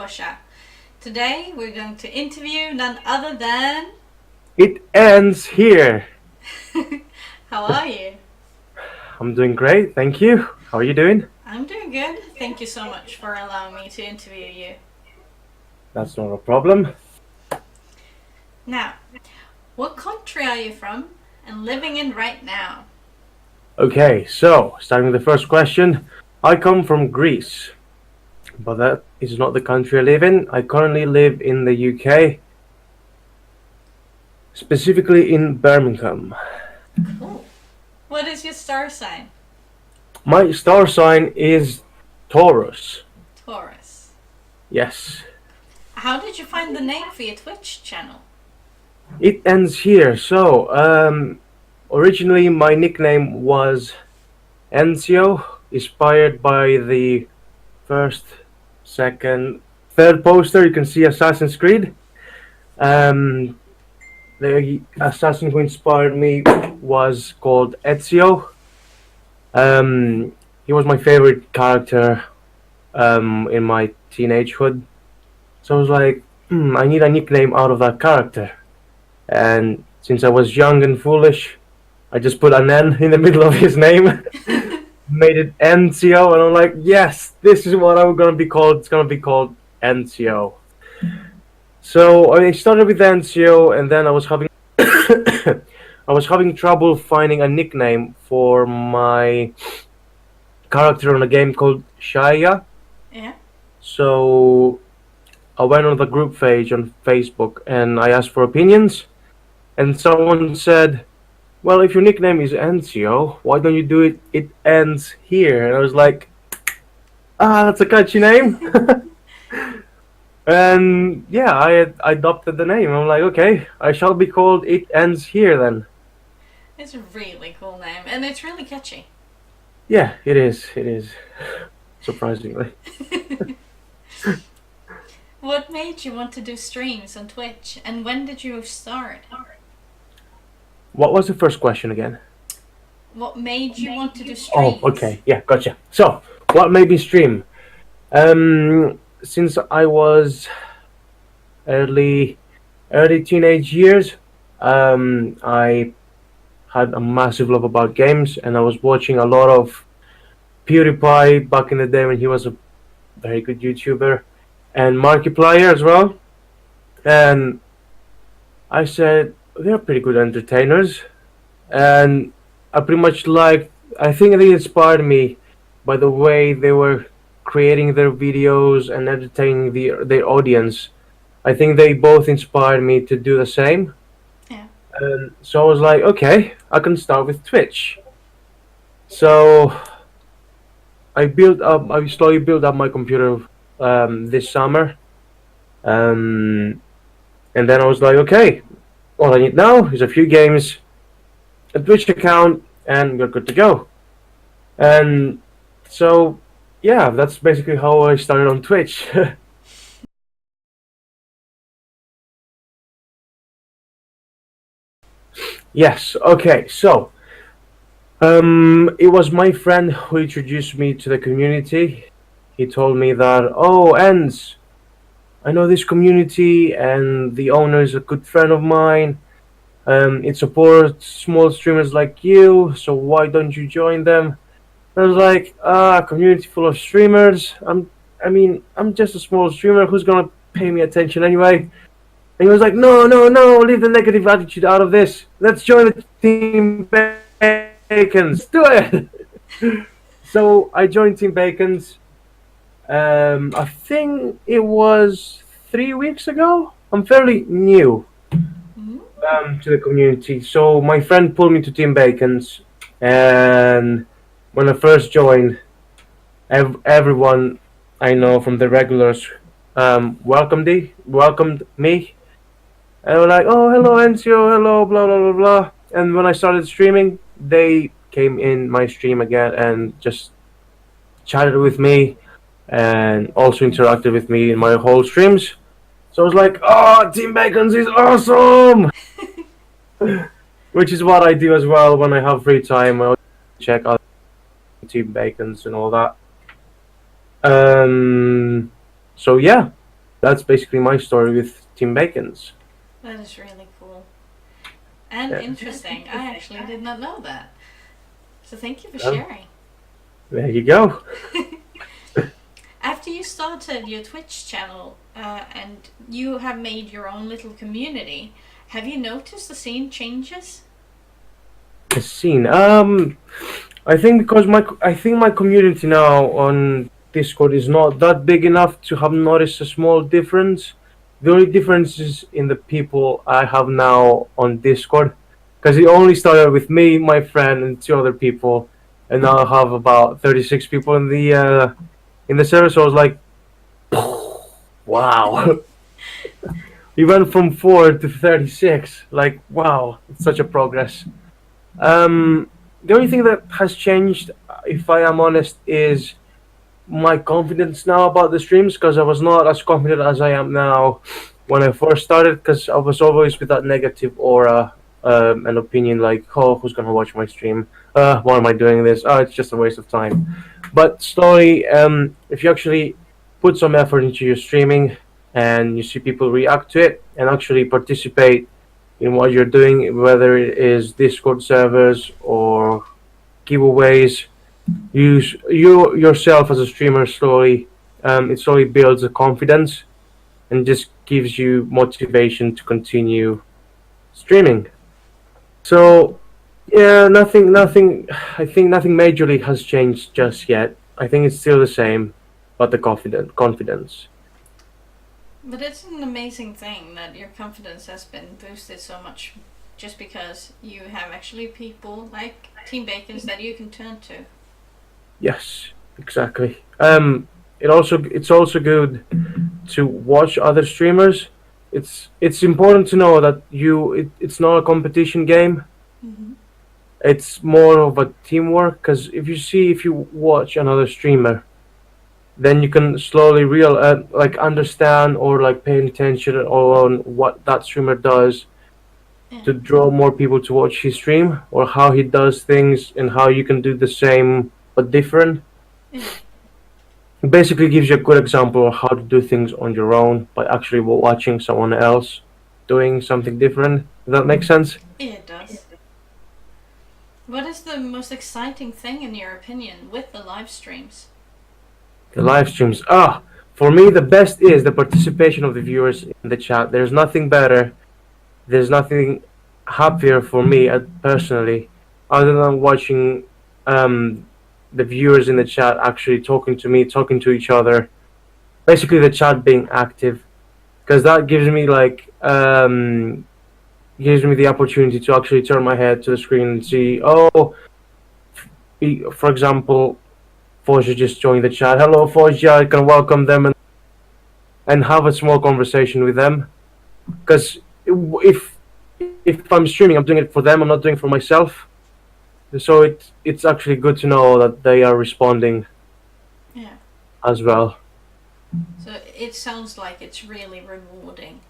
Fosja. Today we're going to interview none other than... It ends here. How are you? I'm doing great, thank you. How are you doing? I'm doing good. Thank you so much for allowing me to interview you. That's not a problem. Now, what country are you from and living in right now? Okay, so starting with the first question. I come from Greece, but that is not the country I live in. I currently live in the UK, specifically in Birmingham. Cool. What is your star sign? My star sign is Taurus. Taurus. Yes. How did you find the name for your Twitch channel? It ends here. So, originally my nickname was Enzio, inspired by the first, second, third poster. You can see Assassin's Creed. The assassin who inspired me was called Ezio. He was my favorite character in my teenagehood. So I was like, I need a nickname out of that character. And since I was young and foolish, I just put an N in the middle of his name. Made it Enzio, and I'm like, yes, this is what I'm gonna be called. It's gonna be called Enzio. So I started with Enzio, and then I was having I was having trouble finding a nickname for my character on a game called Shaya. Yeah. So I went on the group page on Facebook and I asked for opinions, and someone said, well, if your nickname is Enzio, why don't you do it? It ends here. And I was like, that's a catchy name. And yeah, I adopted the name. I'm like, okay, I shall be called It Ends Here then. It's a really cool name and it's really catchy. Yeah, it is. It is. Surprisingly. What made you want to do streams on Twitch and when did you start? What was the first question again? What made you want to do streams? Oh, okay. Yeah, gotcha. So, what made me stream? Since I was early teenage years, I had a massive love about games, and I was watching a lot of PewDiePie back in the day when he was a very good YouTuber, and Markiplier as well. And I said, they're pretty good entertainers, and I pretty much liked. I think they inspired me by the way they were creating their videos and entertaining their audience. I think they both inspired me to do the same. Yeah. So I was like, okay, I can start with Twitch. So I slowly built up my computer this summer, and then I was like, okay, all I need now is a few games, a Twitch account, and we're good to go. And so, yeah, that's basically how I started on Twitch. Yes, okay, so it was my friend who introduced me to the community. He told me that, oh, Enz, I know this community, and the owner is a good friend of mine. It supports small streamers like you, so why don't you join them? I was like, community full of streamers. I'm just a small streamer. Who's gonna pay me attention anyway? And he was like, no, leave the negative attitude out of this. Let's join the Team Bacons. Do it. So I joined Team Bacons. I think it was 3 weeks ago. I'm fairly new to the community. So my friend pulled me to Team Bacons, and when I first joined, everyone I know from the regulars welcomed me. And they were like, oh, hello, Enzio, hello, blah, blah, blah, blah. And when I started streaming, they came in my stream again and just chatted with me and also interacted with me in my whole streams. So I was like, oh, Team Bacons is awesome! Which is what I do as well when I have free time. I check out Team Bacons and all that. So yeah, that's basically my story with Team Bacons. That is really cool. And interesting. I actually did not know that. So thank you for sharing. There you go. After you started your Twitch channel and you have made your own little community, have you noticed the scene changes? The scene. I think because my community now on Discord is not that big enough to have noticed a small difference. The only difference is in the people I have now on Discord, because it only started with me, my friend, and two other people, and now I have about 36 people in the server. So I was like, wow. We went from 4 to 36. Like, wow, it's such a progress. The only thing that has changed, if I am honest, is my confidence now about the streams, because I was not as confident as I am now when I first started, because I was always with that negative aura, and opinion like, oh, who's gonna watch my stream? Why am I doing this? Oh, it's just a waste of time. But slowly, if you actually put some effort into your streaming and you see people react to it and actually participate in what you're doing, whether it is Discord servers or giveaways, you yourself as a streamer slowly, it slowly builds a confidence and just gives you motivation to continue streaming. So yeah, nothing. I think nothing majorly has changed just yet. I think it's still the same, but the confidence. But it's an amazing thing that your confidence has been boosted so much just because you have actually people like Team Bacons that you can turn to. Yes, exactly. It's also good to watch other streamers. It's important to know that it's not a competition game. Mm-hmm. It's more of a teamwork, because if you watch another streamer, then you can slowly like understand or like pay attention on what that streamer does to draw more people to watch his stream, or how he does things and how you can do the same but different. It basically gives you a good example of how to do things on your own by actually watching someone else doing something different. Does that make sense? Yeah, it does. What is the most exciting thing in your opinion with the live streams? The live streams. For me, the best is the participation of the viewers in the chat. There's nothing better. There's nothing happier for me personally, other than watching the viewers in the chat actually talking to me, talking to each other. Basically, the chat being active, because that gives me the opportunity to actually turn my head to the screen and see. Oh, for example, Fosja just joined the chat. Hello, Fosja. I can welcome them and have a small conversation with them. Because if I'm streaming, I'm doing it for them. I'm not doing it for myself. So it's actually good to know that they are responding. Yeah. As well. So it sounds like it's really rewarding.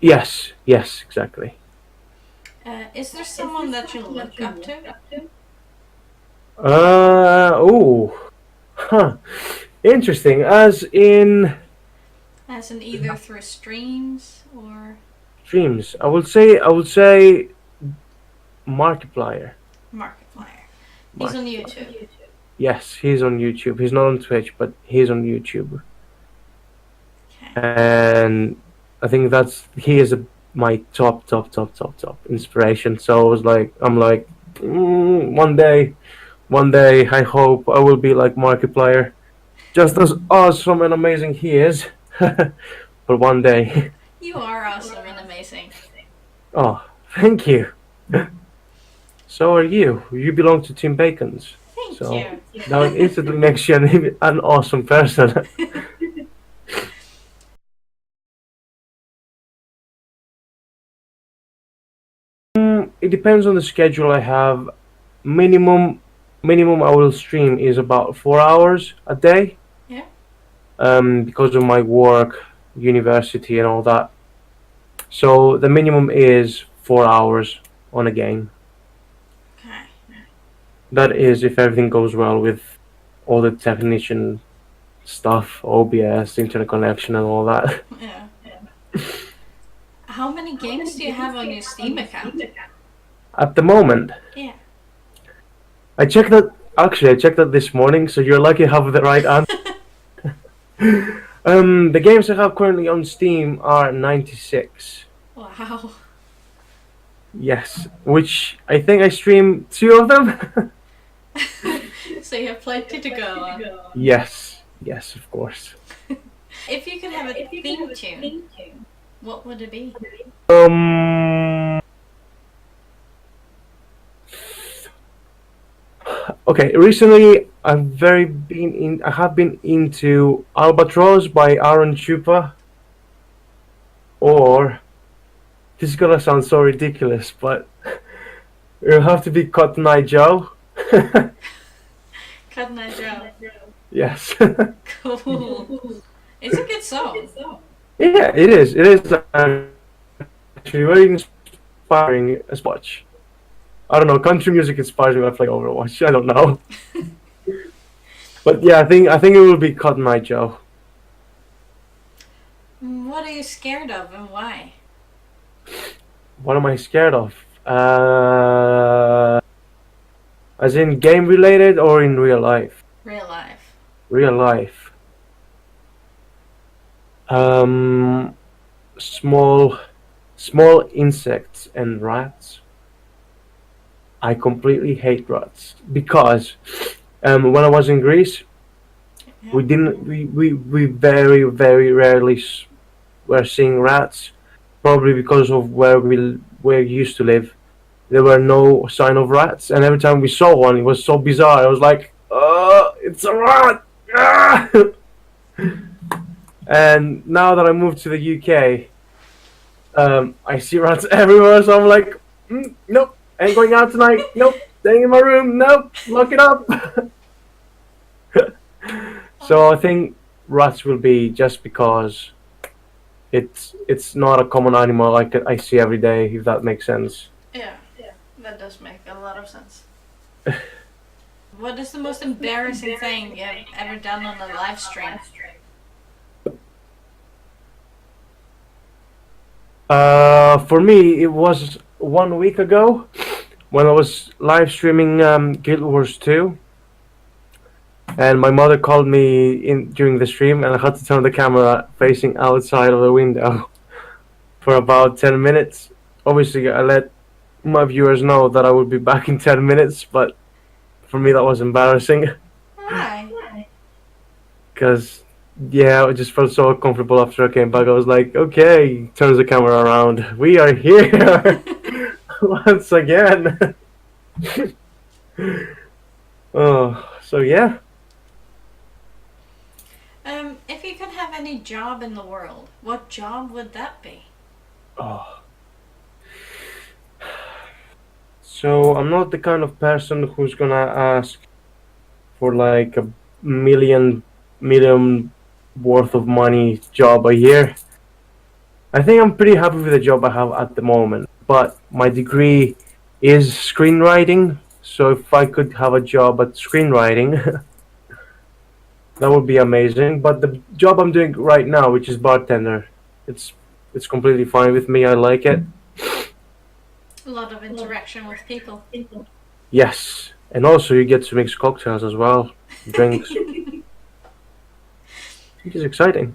Yes, exactly. Is there someone that you look up to? Interesting. As in either through streams or streams. I would say Markiplier. He's on YouTube. Yes, he's on YouTube. He's not on Twitch, but he's on YouTube. Okay. And I think he is my top inspiration. So I'm like, one day, I hope I will be like Markiplier, just as awesome and amazing he is. But one day. You are awesome and amazing. Oh, thank you. So are you. You belong to Team Bacons. Thank you. That instantly makes you an awesome person. It depends on the schedule I have. Minimum I will stream is about 4 hours a day. Yeah. Because of my work, university, and all that. So the minimum is 4 hours on a game. That is if everything goes well with all the technician stuff, OBS, internet connection, and all that. Yeah. How many games do you have on your Steam account? At the moment, Yeah. I checked that. Actually, I checked that this morning, so you're lucky I have the right answer. The games I have currently on Steam are 96. Wow. Yes, which I think I stream 2 of them. So you have plenty to go on. Yes, of course. If you could have a theme tune, what would it be? Okay, recently I have been into Albatross by Aaron Chupa, or this is gonna sound so ridiculous, but it'll have to be Cotton Eye Joe. Cotton Eye Joe. Yes. Cool. It's a good song. Yeah, it is. It is actually very inspiring as watch. I don't know, country music inspires me when I play Overwatch. I don't know. But yeah, I think it will be Cotton Eye Joe. What are you scared of and why? What am I scared of? As in game related or in real life? Real life. Real life. Small insects and rats. I completely hate rats because when I was in Greece, Yeah. we very rarely were seeing rats, probably because of where we used to live. There were no sign of rats, and every time we saw one, it was so bizarre. I was like, it's a rat! Ah! And now that I moved to the UK, I see rats everywhere, so I'm like, nope, ain't going out tonight. Nope, staying in my room. Nope, lock it up. So I think rats will be just because it's not a common animal I see every day, if that makes sense. Yeah, that does make a lot of sense. What is the most embarrassing thing you have ever done on a live stream? For me, it was 1 week ago when I was live streaming Guild Wars 2, and my mother called me in during the stream, and I had to turn the camera facing outside of the window for about 10 minutes. Obviously, I let my viewers know that I would be back in 10 minutes, but for me that was embarrassing. Why? Because, yeah, I just felt so uncomfortable after I came back. I was like, okay, turns the camera around. We are here once again. Oh, so yeah. If you could have any job in the world, what job would that be? Oh. So I'm not the kind of person who's gonna ask for like a million worth of money job a year. I think I'm pretty happy with the job I have at the moment, but my degree is screenwriting, so if I could have a job at screenwriting, that would be amazing. But the job I'm doing right now, which is bartender, it's completely fine with me. I like it. A lot of interaction with people. Yes, and also you get to mix cocktails as well, drinks, which is exciting.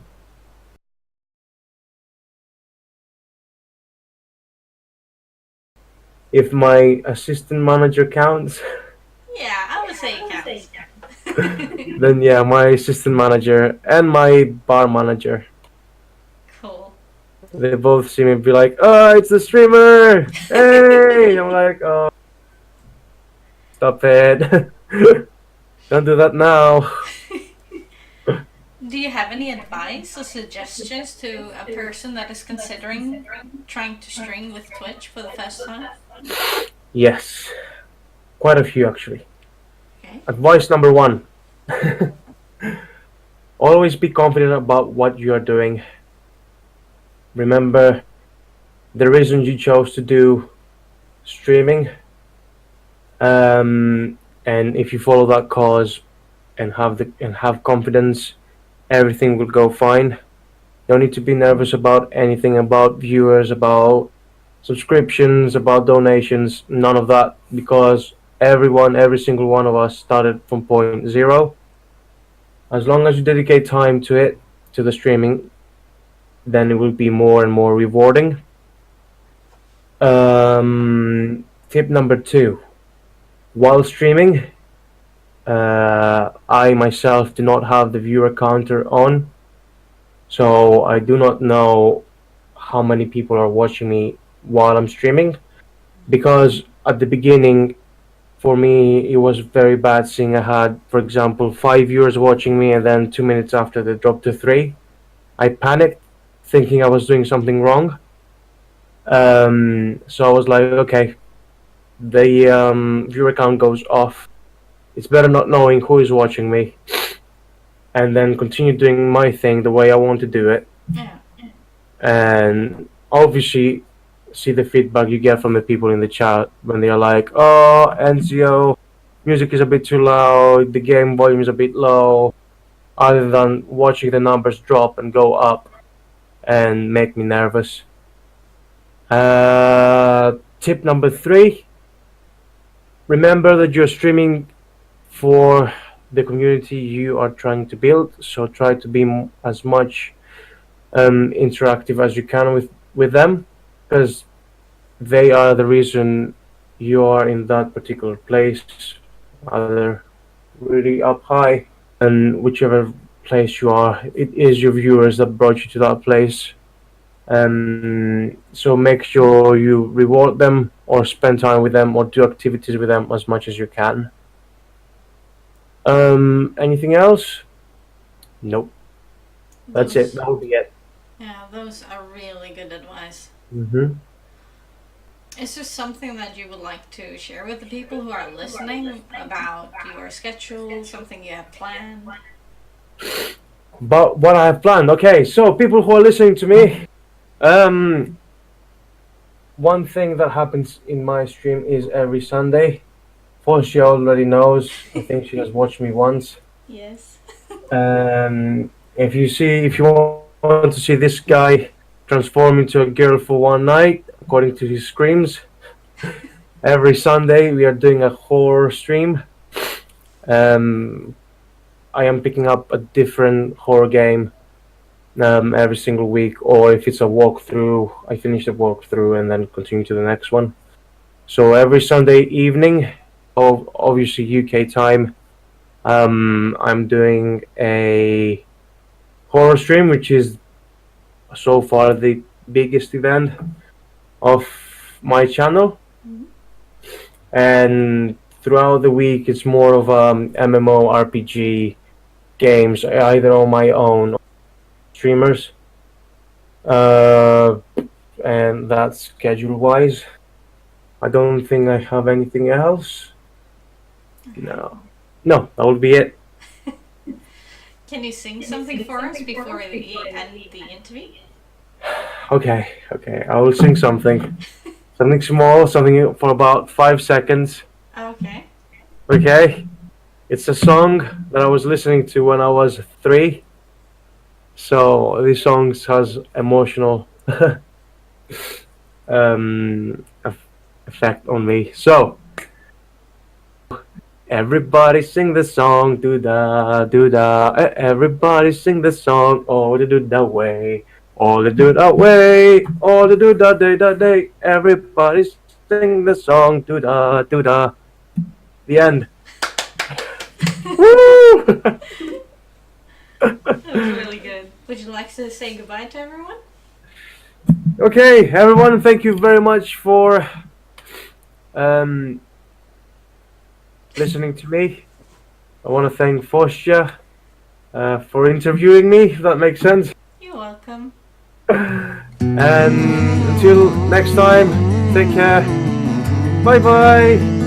If my assistant manager counts, Yeah, I would say it counts. then yeah, my assistant manager and my bar manager. Cool. They both see me and be like, "Oh, it's the streamer! Hey!" I'm like, "Oh, stop it! Don't do that now." Do you have any advice or suggestions to a person that is considering trying to stream with Twitch for the first time? Yes, quite a few actually. Okay. Advice number 1: always be confident about what you are doing. Remember the reason you chose to do streaming, and if you follow that cause and have confidence, everything will go fine. Don't need to be nervous about anything, about viewers, about subscriptions, about donations, none of that, because every single one of us started from point zero. As long as you dedicate time to it, to the streaming, then it will be more and more rewarding. Tip number 2. While streaming, I myself do not have the viewer counter on, so I do not know how many people are watching me while I'm streaming. Because at the beginning, for me, it was very bad seeing I had, for example, 5 viewers watching me, and then 2 minutes after they dropped to 3. I panicked, thinking I was doing something wrong. So I was like, okay, the viewer count goes off. It's better not knowing who is watching me, and then continue doing my thing the way I want to do it. Yeah. And obviously, see the feedback you get from the people in the chat when they are like, "Oh, Enzio, music is a bit too loud. The game volume is a bit low." Other than watching the numbers drop and go up, and make me nervous. Tip number 3. Remember that you're streaming for the community you are trying to build, so try to be as much interactive as you can with them, because they are the reason you are in that particular place, either really up high, and whichever place you are, it is your viewers that brought you to that place. So make sure you reward them, or spend time with them, or do activities with them as much as you can. Anything else? Nope. That's it. That will be it. Yeah, those are really good advice. Mm-hmm. Is there something that you would like to share with the people who are listening about your schedule, something you have planned? But what I have planned. Okay, so people who are listening to me, one thing that happens in my stream is every Sunday. Fosja already knows. I think she has watched me once. Yes. If you want to see this guy transform into a girl for one night, according to his screams, every Sunday we are doing a horror stream. I am picking up a different horror game every single week, or if it's a walkthrough, I finish the walkthrough and then continue to the next one. So every Sunday evening, obviously UK time, I'm doing a horror stream, which is so far the biggest event of my channel. Mhm. And throughout the week, it's more of MMO RPG games, either on my own or streamers. And that's schedule wise. I don't think I have anything else. No, that will be it. Can you sing something for us before we end the interview? Okay, I will sing something. Something small, something for about 5 seconds. Okay. Okay? It's a song that I was listening to when I was 3. So this song has emotional effect on me. So everybody sing the song, do da, do da. Everybody sing the song, oh, they do that way. All they do that way, all they do that day, that day. Everybody sing the song, do da, do da. The end. Woo! That was really good. Would you like to say goodbye to everyone? Okay, everyone, thank you very much for listening to me. I want to thank Fosja for interviewing me, if that makes sense. You're welcome. And until next time, take care. Bye bye.